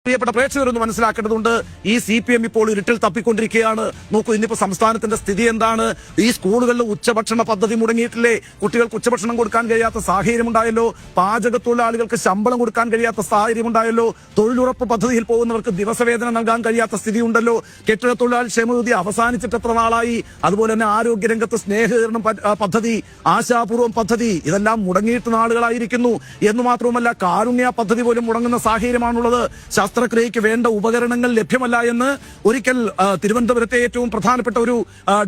പ്രിയപ്പെട്ട പ്രേക്ഷകരൊന്ന് മനസ്സിലാക്കേണ്ടതുണ്ട്. ഈ CPM ഇപ്പോൾ ഇരുട്ടിൽ തപ്പിക്കൊണ്ടിരിക്കുകയാണ്. നോക്കൂ, ഇന്നിപ്പോ സംസ്ഥാനത്തിന്റെ സ്ഥിതി എന്താണ്? ഈ സ്കൂളുകളിൽ ഉച്ചഭക്ഷണ പദ്ധതി മുടങ്ങിയിട്ടില്ലേ? കുട്ടികൾക്ക് ഉച്ചഭക്ഷണം കൊടുക്കാൻ കഴിയാത്ത സാഹചര്യം ഉണ്ടായല്ലോ. പാചക തൊഴിലാളികൾക്ക് ശമ്പളം കൊടുക്കാൻ കഴിയാത്ത സാഹചര്യം ഉണ്ടായല്ലോ. തൊഴിലുറപ്പ് പദ്ധതിയിൽ പോകുന്നവർക്ക് ദിവസവേതനം നൽകാൻ കഴിയാത്ത സ്ഥിതി ഉണ്ടല്ലോ. കെട്ടിട തൊഴിലാളി ക്ഷേമനിധി അവസാനിച്ചിട്ട് എത്ര നാളായി? അതുപോലെ തന്നെ ആരോഗ്യരംഗത്ത് സ്നേഹീകരണം പദ്ധതി, ആശാപൂർവം പദ്ധതി, ഇതെല്ലാം മുടങ്ങിയിട്ട് നാളുകളായിരിക്കുന്നു. എന്ന് മാത്രവുമല്ല, കാരുണ്യ പദ്ധതി പോലും മുടങ്ങുന്ന സാഹചര്യമാണുള്ളത്. ശസ്ത്രക്രിയയ്ക്ക് വേണ്ട ഉപകരണങ്ങൾ ലഭ്യമല്ല എന്ന് ഒരിക്കൽ തിരുവനന്തപുരത്തെ ഏറ്റവും പ്രധാനപ്പെട്ട ഒരു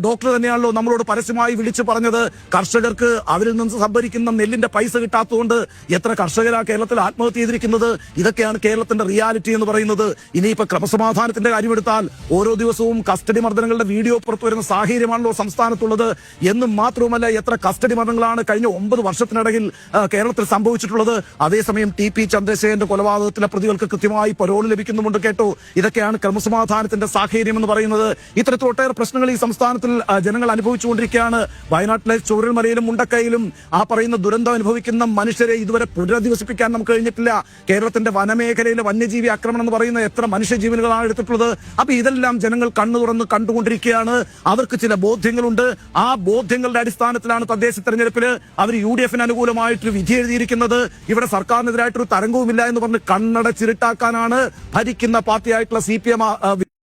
ഡോക്ടർ തന്നെയാണല്ലോ നമ്മളോട് പരസ്യമായി വിളിച്ചു പറഞ്ഞത്. കർഷകർക്ക് അവരിൽ നിന്ന് സംഭരിക്കുന്ന നെല്ലിന്റെ പൈസ കിട്ടാത്തതുകൊണ്ട് എത്ര കർഷകരാ കേരളത്തിൽ ആത്മഹത്യ ചെയ്തിരിക്കുന്നത്. ഇതൊക്കെയാണ് കേരളത്തിന്റെ റിയാലിറ്റി എന്ന് പറയുന്നത്. ഇനിയിപ്പോ ക്രമസമാധാനത്തിന്റെ കാര്യമെടുത്താൽ ഓരോ ദിവസവും കസ്റ്റഡി മർദ്ദനങ്ങളുടെ വീഡിയോ പുറത്തു വരുന്ന സാഹചര്യമാണല്ലോ സംസ്ഥാനത്തുള്ളത്. എന്നും മാത്രവുമല്ല, എത്ര കസ്റ്റഡി മർദ്ദനങ്ങളാണ് കഴിഞ്ഞ 9 വർഷത്തിനിടയിൽ കേരളത്തിൽ സംഭവിച്ചിട്ടുള്ളത്. അതേസമയം TP ചന്ദ്രശേഖരന്റെ കൊലപാതകത്തിലെ പ്രതികൾക്ക് കൃത്യമായി പരോൾ ലഭിക്കുന്നുമുണ്ട് കേട്ടോ. ഇതൊക്കെയാണ് ക്രമസമാധാനത്തിന്റെ സാഹചര്യം എന്ന് പറയുന്നത്. ഇത്തരത്തിൽ ഒട്ടേറെ പ്രശ്നങ്ങൾ ഈ സംസ്ഥാനത്തിൽ ജനങ്ങൾ അനുഭവിച്ചുകൊണ്ടിരിക്കുകയാണ്. വയനാട്ടിലെ ചൂരൽമലയിലും മുണ്ടക്കയിലും ആ പറയുന്ന ദുരന്തം അനുഭവിക്കുന്ന മനുഷ്യരെ ഇതുവരെ പുനരധിവസിപ്പിക്കാൻ നമുക്ക് കഴിഞ്ഞിട്ടില്ല. കേരളത്തിന്റെ വനമേഖലയിലെ വന്യജീവി ആക്രമണം എന്ന് പറയുന്ന എത്ര മനുഷ്യജീവനുകളാണ് എടുത്തിട്ടുള്ളത്. അപ്പൊ ഇതെല്ലാം ജനങ്ങൾ കണ്ണു തുറന്ന് കണ്ടുകൊണ്ടിരിക്കുകയാണ്. അവർക്ക് ചില ബോധ്യങ്ങളുണ്ട്. ആ ബോധ്യങ്ങളുടെ അടിസ്ഥാനത്തിലാണ് തദ്ദേശ തെരഞ്ഞെടുപ്പിൽ അവർ UDF-ന് അനുകൂലമായിട്ടൊരു വിധി എഴുതിയിരിക്കുന്നത്. ഇവിടെ സർക്കാരിനെതിരായിട്ടൊരു തരംഗവുമില്ല എന്ന് പറഞ്ഞ് കണ്ണടച്ചിരുട്ടാക്കാനാണ് ഭരിക്കുന്ന പാർട്ടിയായിട്ടുള്ള CPM